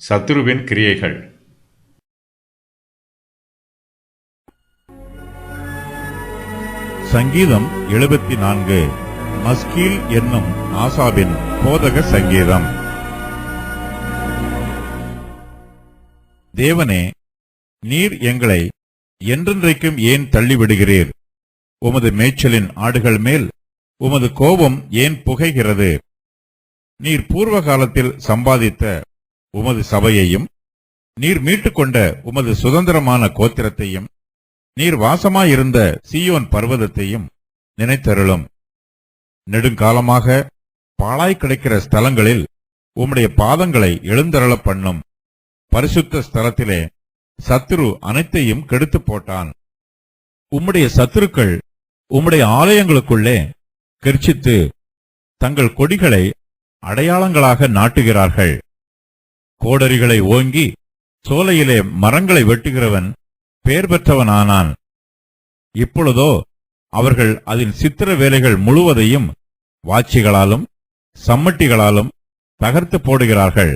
சத்துருவின் கிரியைகள். சங்கீதம் 74. மஸ்கீல் என்னும் ஆசாபின் போதக சங்கீதம். தேவனே, நீர் எங்களை என்றென்றைக்கும் ஏன் தள்ளிவிடுகிறீர்? உமது மேய்ச்சலின் ஆடுகள் மேல் உமது கோபம் ஏன் புகைகிறது? நீர் பூர்வ காலத்தில் சம்பாதித்த உமது சபையையும் நீர் மீட்டுக்கொண்ட உமது சுதந்திரமான கோத்திரத்தையும் நீர் வாசமாயிருந்த சீயோன் பர்வதத்தையும் நினைத்தருளும். நெடுங்காலமாக பாழாய் கிடக்கிற ஸ்தலங்களில் உம்முடைய பாதங்களை எழுந்தருளப் பண்ணும். பரிசுத்த ஸ்தலத்திலே சத்துரு அனைத்தையும் கெடுத்து போட்டான். உம்முடைய சத்துருக்கள் உம்முடைய ஆலயங்களுக்குள்ளே கெர்ச்சித்து தங்கள் கொடிகளை அடையாளங்களாக நாட்டுகிறார்கள். கோடரிகளை ஓங்கி சோலையிலே மரங்களை வெட்டுகிறவன் பெயர் பெற்றவனானான். இப்பொழுதோ அவர்கள் அதன் சித்திர வேலைகள் முழுவதையும் வாட்சிகளாலும் சம்மட்டிகளாலும் தகர்த்து போடுகிறார்கள்.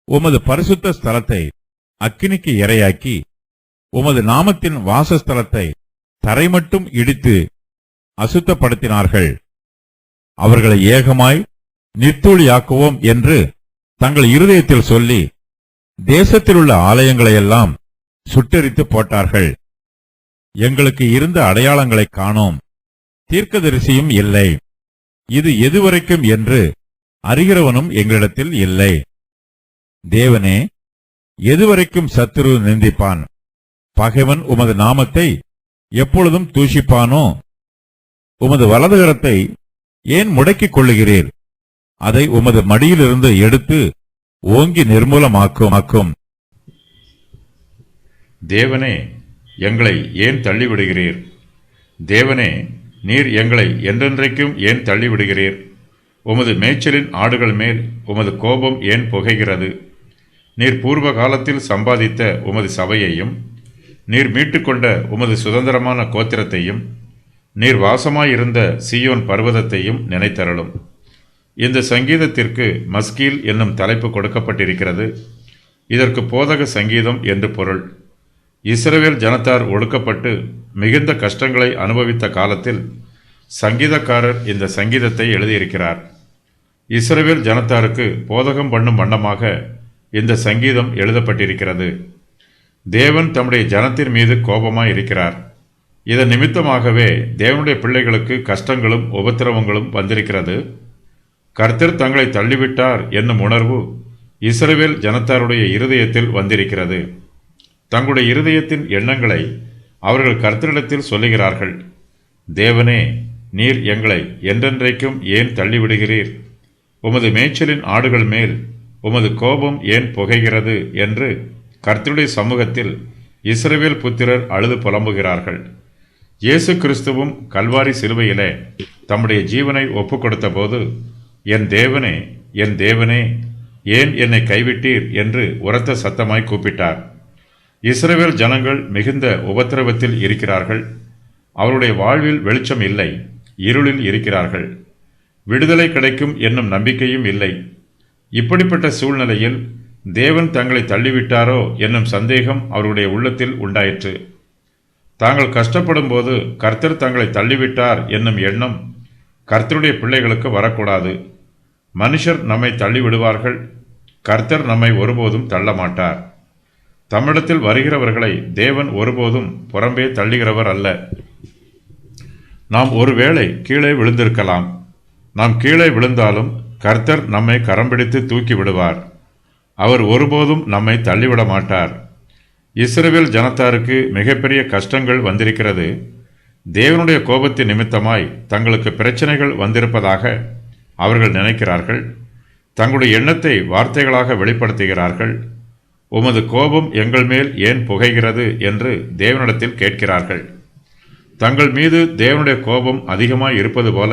உமது பரிசுத்த ஸ்தலத்தை அக்கினிக்கு இரையாக்கி உமது நாமத்தின் வாசஸ்தலத்தை தரைமட்டும் இடித்து அசுத்தப்படுத்தினார்கள். அவர்களை ஏகமாய் நிர்த்தூளியாக்குவோம் என்று தங்கள் இருதயத்தில் சொல்லி தேசத்திலுள்ள ஆலயங்களையெல்லாம் சுட்டெரித்து போட்டார்கள். எங்களுக்கு இருந்த அடையாளங்களை காணோம், தீர்க்கதரிசியும் இல்லை. இது எதுவரைக்கும் என்று அறிகிறவனும் எங்களிடத்தில் இல்லை. தேவனே, எதுவரைக்கும் சத்துரு நிந்திப்பான்? பகைவன் உமது நாமத்தை எப்பொழுதும் தூஷிப்பானோ? உமது வலதுகரத்தை ஏன் முடக்கிக் கொள்ளுகிறீர்? அதை உமது மடியிலிருந்து எடுத்து ஓங்கி நிர்மூலமாக்கும். தேவனே, எங்களை ஏன் தள்ளிவிடுகிறீர்? தேவனே, நீர் எங்களை என்றென்றைக்கும் ஏன் தள்ளிவிடுகிறீர்? உமது மேய்ச்சலின் ஆடுகள் மேல் உமது கோபம் ஏன் புகைகிறது? நீர் பூர்வ காலத்தில் சம்பாதித்த உமது சபையையும் நீர் மீட்டுக்கொண்ட உமது சுதந்திரமான கோத்திரத்தையும் நீர் வாசமாயிருந்த சீயோன் பர்வதத்தையும் நினைத்தருளும். இந்த சங்கீதத்திற்கு மஸ்கீல் என்னும் தலைப்பு கொடுக்கப்பட்டிருக்கிறது. இதற்கு போதக சங்கீதம் என்று பொருள். இஸ்ரவேல் ஜனத்தார் ஒடுக்கப்பட்டு மிகுந்த கஷ்டங்களை அனுபவித்த காலத்தில் சங்கீதக்காரர் இந்த சங்கீதத்தை எழுதியிருக்கிறார். இஸ்ரவேல் ஜனத்தாருக்கு போதகம் பண்ணும் வண்ணமாக இந்த சங்கீதம் எழுதப்பட்டிருக்கிறது. தேவன் தம்முடைய ஜனத்தின் மீது கோபமாய் இருக்கிறார். இதன் நிமித்தமாகவே தேவனுடைய பிள்ளைகளுக்கு கஷ்டங்களும் உபத்திரவங்களும் வந்திருக்கிறது. கர்த்தர் தங்களை தள்ளிவிட்டார் என்னும் உணர்வு இஸ்ரவேல் ஜனத்தாருடைய இருதயத்தில் வந்திருக்கிறது. தங்களுடைய இருதயத்தின் எண்ணங்களை அவர்கள் கர்த்தரிடத்தில் சொல்லுகிறார்கள். தேவனே, நீர் எங்களை என்றென்றைக்கும் ஏன் தள்ளிவிடுகிறீர்? உமது மேய்ச்சலின் ஆடுகள் மேல் உமது கோபம் ஏன் புகைகிறது என்று கர்த்தருடைய சமூகத்தில் இஸ்ரவேல் புத்திரர் அழுது புலம்புகிறார்கள். இயேசு கிறிஸ்துவும் கல்வாரி சிலுவையிலே தம்முடைய ஜீவனை ஒப்புக் கொடுத்த போது, என் தேவனே, என் தேவனே, ஏன் என்னை கைவிட்டீர் என்று உரத்த சத்தமாய் கூப்பிட்டார். இஸ்ரவேல் ஜனங்கள் மிகுந்த உபத்திரவத்தில் இருக்கிறார்கள். அவருடைய வாழ்வில் வெளிச்சம் இல்லை, இருளில் இருக்கிறார்கள். விடுதலை கிடைக்கும் என்னும் நம்பிக்கையும் இல்லை. இப்படிப்பட்ட சூழ்நிலையில் தேவன் தங்களை தள்ளிவிட்டாரோ என்னும் சந்தேகம் அவருடைய உள்ளத்தில் உண்டாயிற்று. தாங்கள் கஷ்டப்படும் போது கர்த்தர் தங்களை தள்ளிவிட்டார் என்னும் எண்ணம் கர்த்தருடைய பிள்ளைகளுக்கு வரக்கூடாது. மனுஷர் நம்மை தள்ளிவிடுவார்கள், கர்த்தர் நம்மை ஒருபோதும் தள்ள மாட்டார். தம்மிடத்தில் வருகிறவர்களை தேவன் ஒருபோதும் புறம்பே தள்ளுகிறவர் அல்ல. நாம் ஒருவேளை கீழே விழுந்திருக்கலாம். நாம் கீழே விழுந்தாலும் கர்த்தர் நம்மை கரம் பிடித்து தூக்கி விடுவார். அவர் ஒருபோதும் நம்மை தள்ளிவிட மாட்டார். இஸ்ரவேல் ஜனத்தாருக்கு மிகப்பெரிய கஷ்டங்கள் வந்திருக்கிறது. தேவனுடைய கோபத்தின் நிமித்தமாய் தங்களுக்கு பிரச்சனைகள் வந்திருப்பதாக அவர்கள் நினைக்கிறார்கள். தங்களுடைய எண்ணத்தை வார்த்தைகளாக வெளிப்படுத்துகிறார்கள். உமது கோபம் எங்கள் மேல் ஏன் புகைகிறது என்று தேவனிடத்தில் கேட்கிறார்கள். தங்கள் மீது தேவனுடைய கோபம் அதிகமாய் இருப்பது போல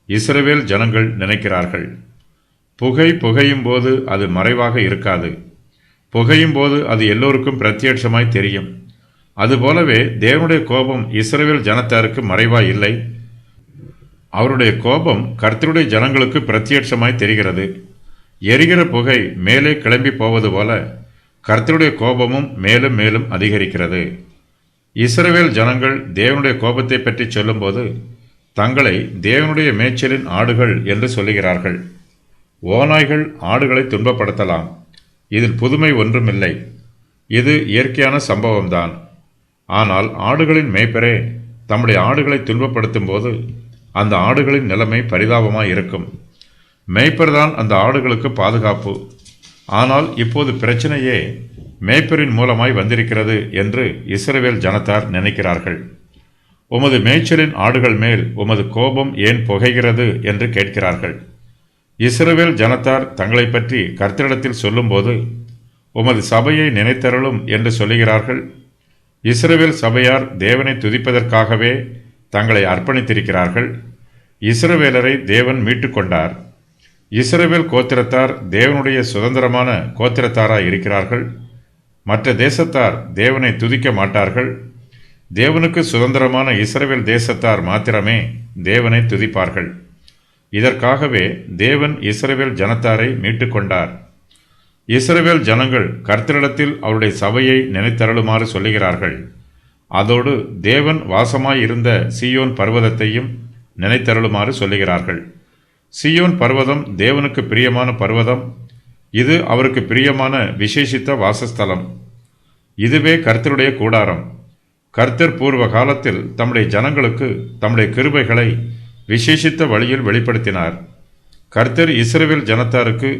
இஸ்ரவேல் ஜனங்கள் நினைக்கிறார்கள். புகையும் போது அது மறைவாக இருக்காது. புகையும் போது அது எல்லோருக்கும் பிரத்யட்சமாய் தெரியும். அதுபோலவே தேவனுடைய கோபம் இஸ்ரவேல் ஜனத்தாருக்கு மறைவாய் இல்லை. அவருடைய கோபம் கர்த்தருடைய ஜனங்களுக்கு பிரத்யட்சமாய் தெரிகிறது. எரிகிற புகை மேலே கிளம்பி போவது போல கர்த்தருடைய கோபமும் மேலும் மேலும் அதிகரிக்கிறது. இஸ்ரவேல் ஜனங்கள் தேவனுடைய கோபத்தை பற்றி சொல்லும்போது தங்களை தேவனுடைய மேய்ச்சலின் ஆடுகள் என்று சொல்லுகிறார்கள். ஓநாய்கள் ஆடுகளை துன்பப்படுத்தலாம். இதில் புதுமை ஒன்றுமில்லை. இது இயற்கையான சம்பவம்தான். ஆனால் ஆடுகளின் மேய்ப்பரே தம்முடைய ஆடுகளை துன்பப்படுத்தும் போது அந்த ஆடுகளின் நிலைமை பரிதாபமாய் இருக்கும். மேய்ப்பர்தான் அந்த ஆடுகளுக்கு பாதுகாப்பு. ஆனால் இப்போது பிரச்சனையே மேய்ப்பரின் மூலமாய் வந்திருக்கிறது என்று இஸ்ரவேல் ஜனத்தார் நினைக்கிறார்கள். உமது மேய்ச்சலின் ஆடுகள் மேல் உமது கோபம் ஏன் புகைகிறது என்று கேட்கிறார்கள். இஸ்ரவேல் ஜனத்தார் தங்களை பற்றி கர்த்தரிடத்தில் சொல்லும்போது உமது சபையை நினைத்தருளும் என்று சொல்லுகிறார்கள். இஸ்ரவேல் சபையார் தேவனை துதிப்பதற்காகவே தங்களை அர்ப்பணித்திருக்கிறார்கள். இஸ்ரவேலரை தேவன் மீட்டுக்கொண்டார். இஸ்ரவேல் கோத்திரத்தார் தேவனுடைய சுதந்திரமான கோத்திரத்தாராய் இருக்கிறார்கள். மற்ற தேசத்தார் தேவனை துதிக்க மாட்டார்கள். தேவனுக்கு சுதந்திரமான இஸ்ரவேல் தேசத்தார் மாத்திரமே தேவனை துதிப்பார்கள். இதற்காகவே தேவன் இஸ்ரவேல் ஜனத்தாரை மீட்டுக்கொண்டார். இஸ்ரவேல் ஜனங்கள் கர்த்தரிடத்தில் அவருடைய சபையை நினைத்தருளுமாறு சொல்லுகிறார்கள். அதோடு தேவன் வாசமாயிருந்த சீயோன் பர்வதத்தையும் நினைத்தருளுமாறு சொல்லுகிறார்கள். சீயோன் பர்வதம் தேவனுக்கு பிரியமான பர்வதம். இது அவருக்கு பிரியமான விசேஷித்த வாசஸ்தலம். இதுவே கர்த்தருடைய கூடாரம். கர்த்தர் பூர்வ காலத்தில் தம்முடைய ஜனங்களுக்கு தம்முடைய கிருபைகளை விசேஷித்த வழியில் வெளிப்படுத்தினார். கர்த்தர் இஸ்ரவேல் ஜனத்தாருக்கு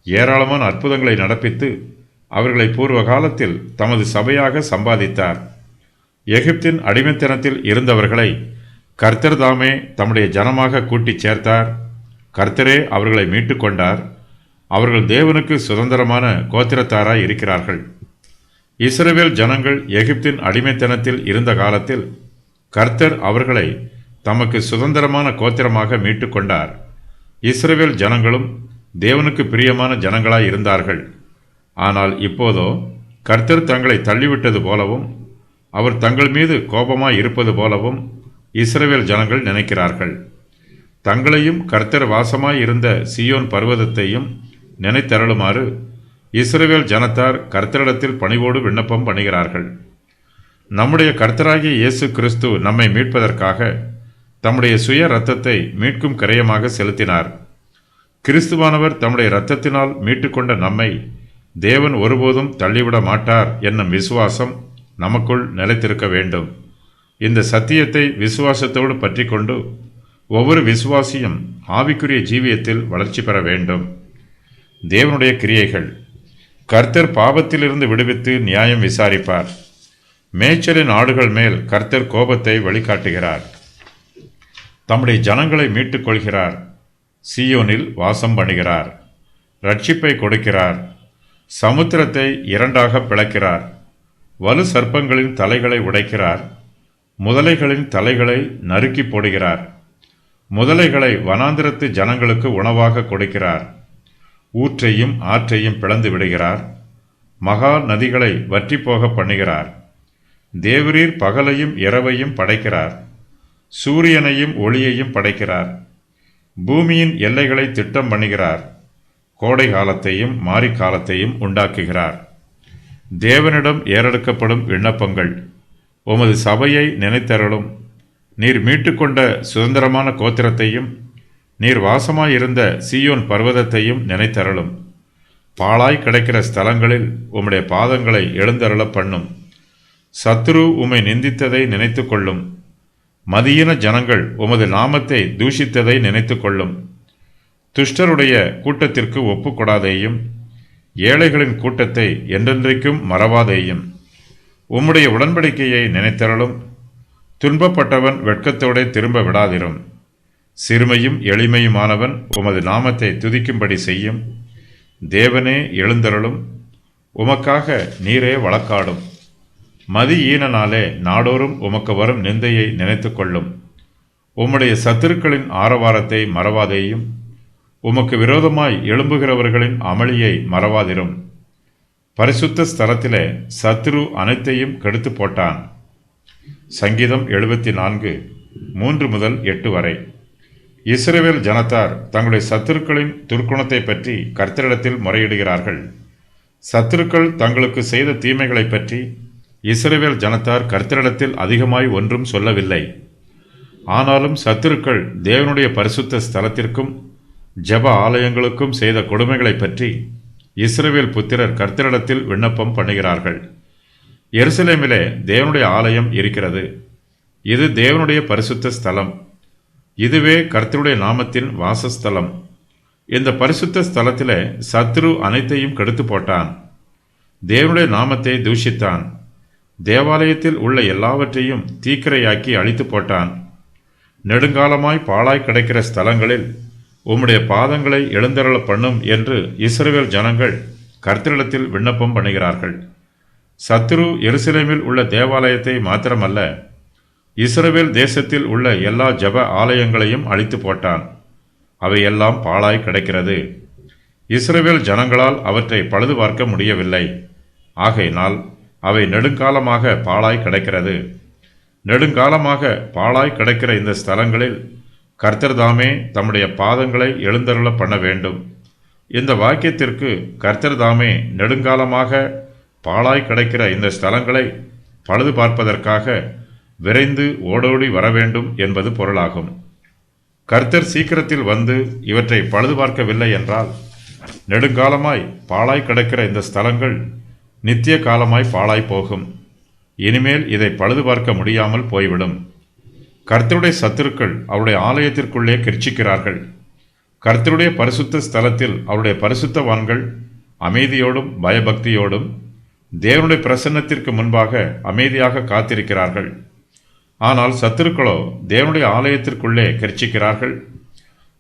ஏராளமான அற்புதங்களை நடப்பித்து அவர்களை பூர்வ காலத்தில் தமது சபையாக சம்பாதித்தார். எகிப்தின் அடிமைத்தனத்தில் இருந்தவர்களை கர்த்தர் தாமே தம்முடைய ஜனமாக கூட்டிச் சேர்த்தார். கர்த்தரே அவர்களை மீட்டுக்கொண்டார். அவர்கள் தேவனுக்கு சுதந்திரமான கோத்திரத்தாராய் இருக்கிறார்கள். இஸ்ரவேல் ஜனங்கள் எகிப்தின் அடிமைத்தனத்தில் இருந்த காலத்தில் கர்த்தர் அவர்களை தமக்கு சுதந்திரமான கோத்திரமாக மீட்டுக்கொண்டார். இஸ்ரவேல் ஜனங்களும் தேவனுக்கு பிரியமான ஜனங்களாய் இருந்தார்கள். ஆனால் இப்போதோ கர்த்தர் தங்களை தள்ளிவிட்டது போலவும் அவர் தங்கள் மீது கோபமாய் இருப்பது போலவும் இஸ்ரவேல் ஜனங்கள் நினைக்கிறார்கள். தங்களையும் கர்த்தர் வாசமாய் இருந்த சீயோன் பர்வதத்தையும் நினைத்தருளுமாறு இஸ்ரவேல் ஜனத்தார் கர்த்தரிடத்தில் பணிவோடு விண்ணப்பம் பண்ணுகிறார்கள். நம்முடைய கர்த்தராகிய இயேசு கிறிஸ்து நம்மை மீட்பதற்காக தம்முடைய சுய இரத்தத்தை மீட்கும் கிரயமாக செலுத்தினார். கிறிஸ்துவானவர் தம்முடைய இரத்தத்தினால் மீட்டுக்கொண்ட நம்மை தேவன் ஒருபோதும் தள்ளிவிட மாட்டார் என்னும் விசுவாசம் நமக்குள் நிலைத்திருக்க வேண்டும். இந்த சத்தியத்தை விசுவாசத்தோடு பற்றி கொண்டு ஒவ்வொரு விசுவாசியும் ஆவிக்குரிய ஜீவியத்தில் வளர்ச்சி பெற வேண்டும். தேவனுடைய கிரியைகள். கர்த்தர் பாவத்திலிருந்து விடுவித்து நியாயம் விசாரிப்பார். மேய்ச்சலின் ஆடுகள் மேல் கர்த்தர் கோபத்தை வழிகாட்டுகிறார். தம்முடைய ஜனங்களை மீட்டுக் கொள்கிறார். சீயோனில் வாசம் பண்ணுகிறார். ரட்சிப்பை கொடுக்கிறார். சமுத்திரத்தை இரண்டாக பிளக்கிறார். வலு சர்ப்பங்களின் தலைகளை உடைக்கிறார். முதலைகளின் தலைகளை நறுக்கி போடுகிறார். முதலைகளை வனாந்திரத்து ஜனங்களுக்கு உணவாக கொடுக்கிறார். ஊற்றையும் ஆற்றையும் பிளந்து விடுகிறார். மகா நதிகளை வற்றி போக பண்ணுகிறார். தேவரீர் பகலையும் இரவையும் படைக்கிறார். சூரியனையும் ஒளியையும் படைக்கிறார். பூமியின் எல்லைகளை திட்டம் பண்ணுகிறார். கோடை காலத்தையும் மாரிக்காலத்தையும் உண்டாக்குகிறார். தேவனிடம் ஏறெடுக்கப்படும் விண்ணப்பங்கள். உமது சபையை நினைத்தருளும். நீர் மீட்டுக்கொண்ட சுதந்திரமான கோத்திரத்தையும் நீர் வாசமாயிருந்த சீயோன் பர்வதத்தையும் நினைத்தருளும். பாழாய் கிடக்கிற ஸ்தலங்களில் உம்முடைய பாதங்களை எழுந்தருள பண்ணும். சத்துரு உம்மை நிந்தித்ததை நினைத்து கொள்ளும். மதியின ஜனங்கள் உமது நாமத்தை தூஷித்ததை நினைத்து கொள்ளும். துஷ்டருடைய கூட்டத்திற்கு ஒப்புக்கொடாதேயும். ஏழைகளின் கூட்டத்தை என்றென்றைக்கும் மறவாதேயும். உம்முடைய உடன்படிக்கையை நினைத்தருளும். துன்பப்பட்டவன் வெட்கத்தோടെ திரும்ப விடாதிரும். சிறுமையும் எளிமையுமானவன் உமது நாமத்தை துதிக்கும்படி செய்யும். தேவனே எழுந்தருளும். உமக்காக நீரே வழக்காடும். மதி ஈனனாலே நாடோறும் உமக்கு வரும் நிந்தையை நினைத்து கொள்ளும். உம்முடைய சத்துருக்களின் ஆரவாரத்தை மறவாதேயும். உமக்கு விரோதமாய் எழும்புகிறவர்களின் அமளியை மறவாதிரும். பரிசுத்த ஸ்தலத்திலே சத்துரு அனைத்தையும் கெடுத்து போட்டான். சங்கீதம் 74 3 முதல் 8 வரை. இஸ்ரவேல் ஜனத்தார் தங்களுடைய சத்துருக்களின் துர்க்குணத்தை பற்றி கர்த்தரிடத்தில் முறையிடுகிறார்கள். சத்துருக்கள் தங்களுக்கு செய்த தீமைகளை பற்றி இஸ்ரவேல் ஜனத்தார் கர்த்தரிடத்தில் அதிகமாய் ஒன்றும் சொல்லவில்லை. ஆனாலும் சத்துருக்கள் தேவனுடைய பரிசுத்த ஸ்தலத்திற்கும் ஜெப ஆலயங்களுக்கும் செய்த கொடுமைகளை பற்றி இஸ்ரவேல் புத்திரர் கர்த்தரிடத்தில் விண்ணப்பம் பண்ணுகிறார்கள். எருசலேமிலே தேவனுடைய ஆலயம் இருக்கிறது. இது தேவனுடைய பரிசுத்த ஸ்தலம். இதுவே கர்த்தருடைய நாமத்தின் வாசஸ்தலம். இந்த பரிசுத்த ஸ்தலத்திலே சத்துரு அனைத்தையும் கெடுத்து போட்டான். தேவனுடைய நாமத்தை தூஷித்தான். தேவாலயத்தில் உள்ள எல்லாவற்றையும் தீக்கிரையாக்கி அழித்து போட்டான். நெடுங்காலமாய் பாழாய் கிடக்கிற ஸ்தலங்களில் உம்முடைய பாதங்களை எழுந்தருள பண்ணும் என்று இஸ்ரவேல் ஜனங்கள் கர்த்தரிடத்தில் விண்ணப்பம் பண்ணுகிறார்கள். சத்துரு எருசலேமில் உள்ள தேவாலயத்தை மாத்திரமல்ல, இஸ்ரவேல் தேசத்தில் உள்ள எல்லா ஜெப ஆலயங்களையும் அழித்து போட்டான். அவையெல்லாம் பாழாய் கிடக்கிறது. இஸ்ரவேல் ஜனங்களால் அவற்றை பழுது பார்க்க முடியவில்லை. ஆகையினால் அவை நெடுங்காலமாக பாழாய் கிடக்கிறது. நெடுங்காலமாக பாழாய் கிடக்கிற இந்த ஸ்தலங்களில் கர்த்தர் தாமே தம்முடைய பாதங்களை எழுந்தருள பண்ண வேண்டும். இந்த வாக்கியத்திற்கு கர்த்தர் தாமே நெடுங்காலமாக பாழாய் கிடக்கிற இந்த ஸ்தலங்களை பழுது பார்ப்பதற்காக விரைந்து ஓடோடி வர வேண்டும் என்பது பொருளாகும். கர்த்தர் சீக்கிரத்தில் வந்து இவற்றை பழுது பார்க்கவில்லை என்றால் நெடுங்காலமாய் பாழாய் கிடக்கிற இந்த ஸ்தலங்கள் நித்திய காலமாய் பாழாய் போகும். இனிமேல் இதை பழுது பார்க்க முடியாமல் போய்விடும். கர்த்தருடைய சத்துருக்கள் அவருடைய ஆலயத்திற்குள்ளே கிர்ச்சிக்கிறார்கள். கர்த்தருடைய பரிசுத்த ஸ்தலத்தில் அவருடைய பரிசுத்தவான்கள் அமைதியோடும் பயபக்தியோடும் தேவனுடைய பிரசன்னத்திற்கு முன்பாக அமைதியாக காத்திருக்கிறார்கள். ஆனால் சத்துருக்களோ தேவனுடைய ஆலயத்திற்குள்ளே கர்ச்சிக்கிறார்கள்.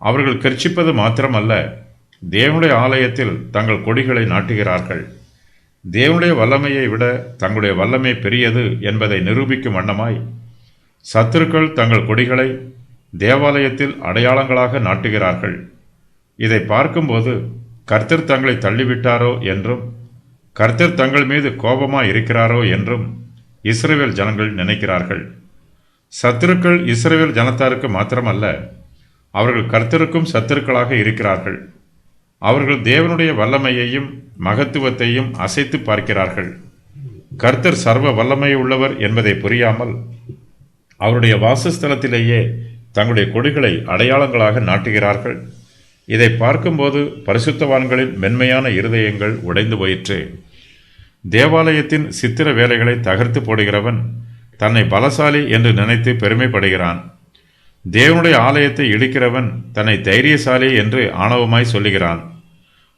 அவர்கள் கர்ச்சிப்பது மாத்திரமல்ல, தேவனுடைய ஆலயத்தில் தங்கள் கொடிகளை நாட்டுகிறார்கள். தேவனுடைய வல்லமையை விட தங்களுடைய வல்லமை பெரியது என்பதை நிரூபிக்கும் வண்ணமாய் சத்துருக்கள் தங்கள் கொடிகளை தேவாலயத்தில் அடையாளங்களாக நாட்டுகிறார்கள். இதை பார்க்கும்போது கர்த்தர் தங்களை தள்ளிவிட்டாரோ என்றும் கர்த்தர் தங்கள் மீது கோபமாய் இருக்கிறாரோ என்றும் இஸ்ரவேல் ஜனங்கள் நினைக்கிறார்கள். சத்துருக்கள் இஸ்ரவேல் ஜனத்தாருக்கு மாத்திரமல்ல, அவர்கள் கர்த்தருக்கும் சத்துருக்களாக இருக்கிறார்கள். அவர்கள் தேவனுடைய வல்லமையையும் மகத்துவத்தையும் அசைத்து பார்க்கிறார்கள். கர்த்தர் சர்வ வல்லமை உள்ளவர் என்பதை புரியாமல் அவருடைய வாசஸ்தலத்திலேயே தங்களுடைய கொடிகளை அடையாளங்களாக நாட்டுகிறார்கள். இதை பார்க்கும்போது பரிசுத்தவான்களின் மென்மையான இருதயங்கள் உடைந்து போயிற்று. தேவாலயத்தின் சித்திர வேலைகளை தகர்த்து போடுகிறவன் தன்னை பலசாலி என்று நினைத்து பெருமைப்படுகிறான். தேவனுடைய ஆலயத்தை இடிக்கிறவன் தன்னை தைரியசாலி என்று ஆணவமாய் சொல்லுகிறான்.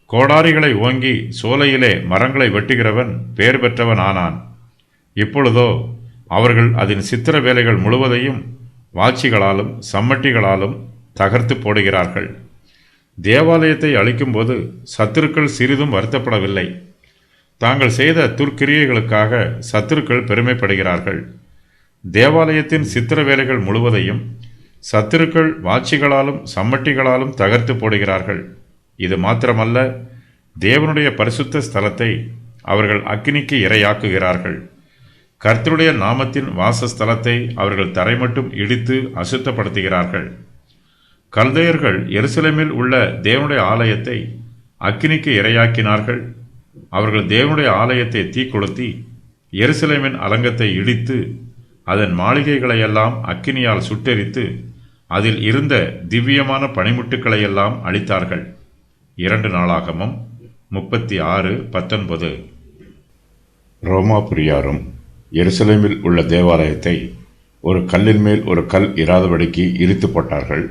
கோடாரிகளை ஓங்கி சோலையிலே மரங்களை வெட்டுகிறவன் பேர் பெற்றவன் ஆனான். இப்பொழுதோ அவர்கள் அதன் சித்திர வேலைகள் முழுவதையும் வாட்சிகளாலும் சம்மட்டிகளாலும் தகர்த்து போடுகிறார்கள். தேவாலயத்தை அழிக்கும்போது சத்துருக்கள் சிறிதும் வருத்தப்படவில்லை. தாங்கள் செய்த துர்க்கிரியைகளுக்காக சத்துருக்கள் பெருமைப்படுகிறார்கள். தேவாலயத்தின் சித்திர வேலைகள் முழுவதையும் சத்துருக்கள் வாட்சிகளாலும் சம்மட்டிகளாலும் தகர்த்து போடுகிறார்கள். இது மாத்திரமல்ல, தேவனுடைய பரிசுத்த ஸ்தலத்தை அவர்கள் அக்கினிக்கு இரையாக்குகிறார்கள். கர்த்தருடைய நாமத்தின் வாசஸ்தலத்தை அவர்கள் தரைமட்டும் இடித்து அசுத்தப்படுத்துகிறார்கள். கல்தையர்கள் எருசலேமில் உள்ள தேவனுடைய ஆலயத்தை அக்கினிக்கு இரையாக்கினார்கள். அவர்கள் தேவனுடைய ஆலயத்தை தீக்கொளுத்தி எருசலேமின் அலங்கத்தை இடித்து அதன் மாளிகைகளையெல்லாம் அக்கினியால் சுட்டெரித்து அதில் இருந்த திவ்யமான பனிமுட்டுக்களையெல்லாம் அழித்தார்கள். 2 நாளாகமம் 36:19. ரோமாபுரியாரும் எருசலேமில் உள்ள தேவாலயத்தை ஒரு கல்லின் மேல் ஒரு கல் இராதபடிக்கு இடித்து போட்டார்கள்.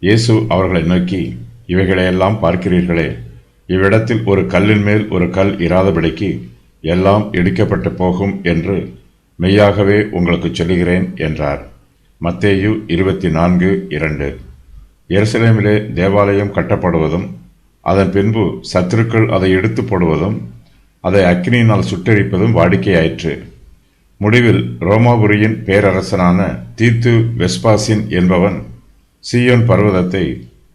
இயேசு அவர்களை நோக்கி, இவைகளையெல்லாம் பார்க்கிறீர்களே, இவ்விடத்தில் ஒரு கல்லின் மேல் ஒரு கல் இராதபடிக்கு எல்லாம் இடிக்கப்பட்டு போகும் என்று மெய்யாகவே உங்களுக்கு சொல்லுகிறேன் என்றார். மத்தேயு 24:2. எருசலேமிலே தேவாலயம் கட்டப்படுவதும் அதன் பின்பு சத்துருக்கள் அதை எடுத்து போடுவதும் அதை அக்கினியினால் சுட்டெரிப்பதும் வாடிக்கையாயிற்று. முடிவில் ரோமாபுரியின் பேரரசனான தீத்து வெஸ்பாசின் என்பவன் சீயோன் பர்வதத்தை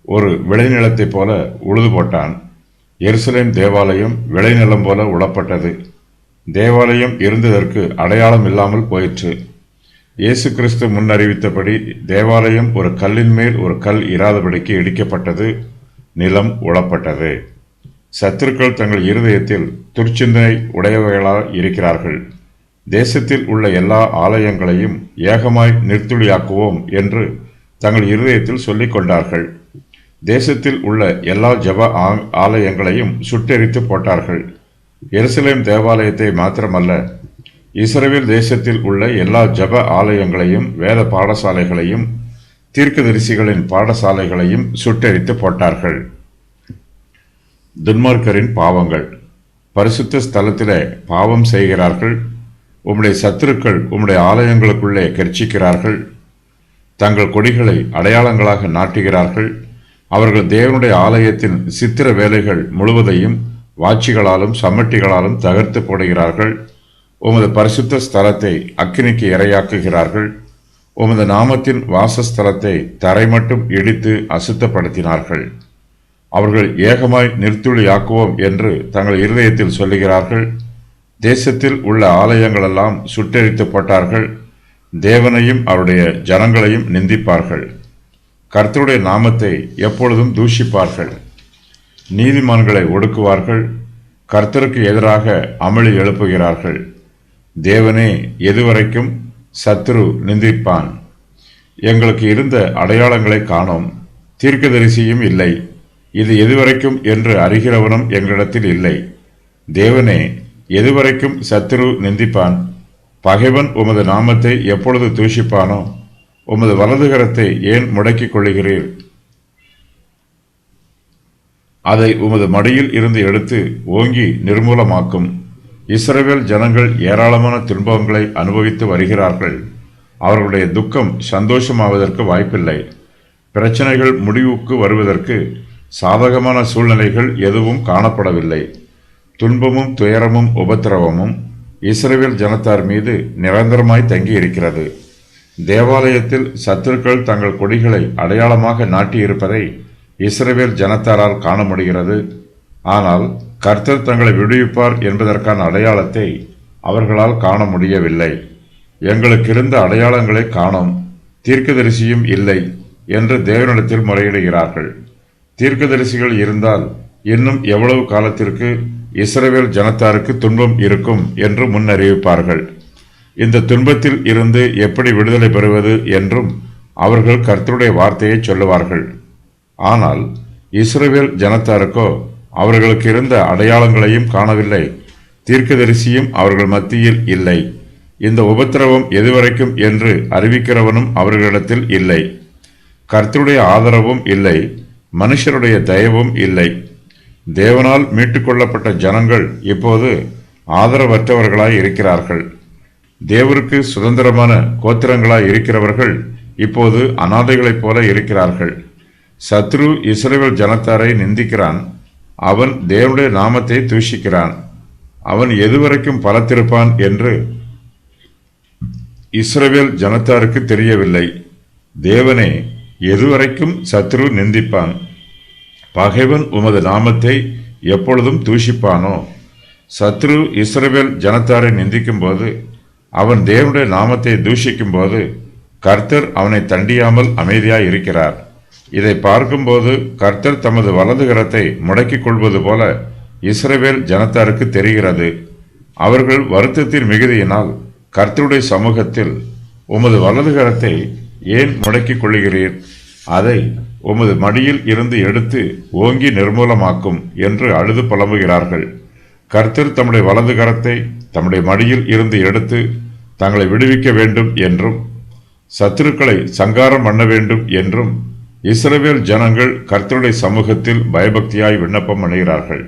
ஒரு விளைநிலத்தைப் போல உழுது போட்டான். எருசலேம் தேவாலயம் விளைநிலம் போல உழப்பட்டது. தேவாலயம் இருந்ததற்கு அடையாளம் இல்லாமல் போயிற்று. இயேசு கிறிஸ்து முன்னறிவித்தபடி தேவாலயம் ஒரு கல்லின் மேல் ஒரு கல் இராதபடிக்கு இடிக்கப்பட்டது, நிலம் உழப்பட்டது. சத்துருக்கள் தங்கள் இருதயத்தில் துர்ச்சிந்தனை உடையவர்களாய் இருக்கிறார்கள். தேசத்தில் உள்ள எல்லா ஆலயங்களையும் ஏகமாய் நிர்த்துளியாக்குவோம் என்று தங்கள் இருதயத்தில் சொல்லிக் கொண்டார்கள். தேசத்தில் உள்ள எல்லா ஜெப ஆலயங்களையும் சுட்டெரித்து போட்டார்கள். எருசலேம் தேவாலயத்தை மாத்திரமல்ல, இஸ்ரவேல் தேசத்தில் உள்ள எல்லா ஜெப ஆலயங்களையும், வேத பாடசாலைகளையும், தீர்க்கதரிசிகளின் பாடசாலைகளையும் சுட்டெரித்து போட்டார்கள். துன்மார்க்கரின் பாவங்கள். பரிசுத்த ஸ்தலத்திலே பாவம் செய்கிறார்கள். உம்முடைய சத்துருக்கள் உம்முடைய ஆலயங்களுக்குள்ளே கெர்ச்சிக்கிறார்கள். தங்கள் கொடிகளை அடையாளங்களாக நாட்டுகிறார்கள். அவர்கள் தேவனுடைய ஆலயத்தின் சித்திர வேலைகள் முழுவதையும் வாட்சிகளாலும் சம்மட்டிகளாலும் தகர்த்து போடுகிறார்கள். உமது பரிசுத்த ஸ்தலத்தை அக்கினிக்கு இரையாக்குகிறார்கள். உமது நாமத்தின் வாசஸ்தலத்தை தரை மட்டும் இடித்து அசுத்தப்படுத்தினார்கள். அவர்கள் ஏகமாய் நிர்த்துளியாக்குவோம் என்று தங்கள் இருதயத்தில் சொல்லுகிறார்கள். தேசத்தில் உள்ள ஆலயங்களெல்லாம் சுட்டெரித்து போட்டார்கள். தேவனையும் அவருடைய ஜனங்களையும் நிந்திப்பார்கள். கர்த்தருடைய நாமத்தை எப்பொழுதும் தூஷிப்பார்கள். நீதிமான்களை ஒடுக்குவார்கள். கர்த்தருக்கு எதிராக அமளி எழுப்புகிறார்கள். தேவனே எதுவரைக்கும் சத்துரு நிந்திப்பான்? எங்களுக்கு இருந்த அடையாளங்களை காணோம், தீர்க்கதரிசியும் இல்லை. இது எதுவரைக்கும் என்று அறிகிறவனும் எங்களிடத்தில் இல்லை. தேவனே எதுவரைக்கும் சத்துரு நிந்திப்பான்? பகைவன் உமது நாமத்தை எப்பொழுது தூஷிப்பானோ? உமது வலதுகரத்தை ஏன் முடக்கிக் கொள்ளுகிறீர்? அதை உமது மடியில் இருந்து எடுத்து ஓங்கி நிர்மூலமாக்கும். இஸ்ரவேல் ஜனங்கள் ஏராளமான துன்பங்களை அனுபவித்து வருகிறார்கள். அவர்களுடைய துக்கம் சந்தோஷமாவதற்கு வாய்ப்பில்லை. பிரச்சனைகள் முடிவுக்கு வருவதற்கு சாதகமான சூழ்நிலைகள் எதுவும் காணப்படவில்லை. துன்பமும் துயரமும் உபத்திரவமும் இஸ்ரவேல் ஜனத்தார் மீது நிரந்தரமாய் தங்கி இருக்கிறது. தேவாலயத்தில் சத்துருக்கள் தங்கள் கொடிகளை அடையாளமாக நாட்டியிருப்பதை இஸ்ரவேல் ஜனத்தாரால் காண முடிகிறது. ஆனால் கர்த்தர் தங்களை விடுவிப்பார் என்பதற்கான அடையாளத்தை அவர்களால் காண முடியவில்லை. எங்களுக்கு இருந்த அடையாளங்களை காணோம், தீர்க்கதரிசியும் இல்லை என்று தேவனிடத்தில் முறையிடுகிறார்கள். தீர்க்கதரிசிகள் இருந்தால் இன்னும் எவ்வளவு காலத்திற்கு இஸ்ரவேல் ஜனத்தாருக்கு துன்பம் இருக்கும் என்று முன்னறிவிப்பார்கள். இந்த துன்பத்தில் இருந்து எப்படி விடுதலை பெறுவது என்றும் அவர்கள் கர்த்தருடைய வார்த்தையை சொல்லுவார்கள். ஆனால் இஸ்ரவேல் ஜனத்தாருக்கோ அவர்களுக்கு இருந்த அடையாளங்களையும் காணவில்லை, தீர்க்கதரிசியும் அவர்கள் மத்தியில் இல்லை. இந்த உபத்திரவம் எதுவரைக்கும் என்று அறிவிக்கிறவனும் அவர்களிடத்தில் இல்லை. கர்த்தருடைய ஆதரவும் இல்லை, மனுஷருடைய தயவும் இல்லை. தேவனால் மீட்டுக்கொள்ளப்பட்ட ஜனங்கள் இப்போது ஆதரவற்றவர்களாய் இருக்கிறார்கள். தேவருக்கு சுதந்திரமான கோத்திரங்களாய் இருக்கிறவர்கள் இப்போது அநாதைகளைப் போல இருக்கிறார்கள். சத்ரு இஸ்ரவேல் ஜனத்தாரை நிந்திக்கிறான். அவன் தேவனுடைய நாமத்தை தூஷிக்கிறான். அவன் எதுவரைக்கும் பலத்திருப்பான் என்று இஸ்ரவேல் ஜனத்தாருக்கு தெரியவில்லை. தேவனே எதுவரைக்கும் சத்ரு நிந்திப்பான்? பகைவன் உமது நாமத்தை எப்பொழுதும் தூஷிப்பானோ? சத்ரு இஸ்ரவேல் ஜனத்தாரை நிந்திக்கும் போது, அவன் தேவனுடைய நாமத்தை தூஷிக்கும் போது கர்த்தர் அவனை தண்டியாமல் அமைதியாய் இருக்கிறார். இதை பார்க்கும்போது கர்த்தர் தமது வலதுகரத்தை முடக்கிக் கொள்வது போல இஸ்ரவேல் ஜனத்தாருக்கு தெரிகிறது. அவர்கள் வருத்தத்தின் மிகுதியினால் கர்த்தருடைய சமூகத்தில், உமது வலதுகரத்தை ஏன் முடக்கிக் கொள்ளுகிறீர்? அதை உமது மடியில் இருந்து எடுத்து ஓங்கி நிர்மூலமாக்கும் என்று அழுது புலம்புகிறார்கள். கர்த்தர் தம்முடைய வலதுகரத்தை தம்முடைய மடியில் இருந்து எடுத்து தங்களை விடுவிக்க வேண்டும் என்றும் சத்துருக்களை சங்காரம் பண்ண வேண்டும் என்றும் இஸ்ரவேல் ஜனங்கள் கர்த்தருடைய சமூகத்தில் பயபக்தியாய் விண்ணப்பம் பண்ணுகிறார்கள்.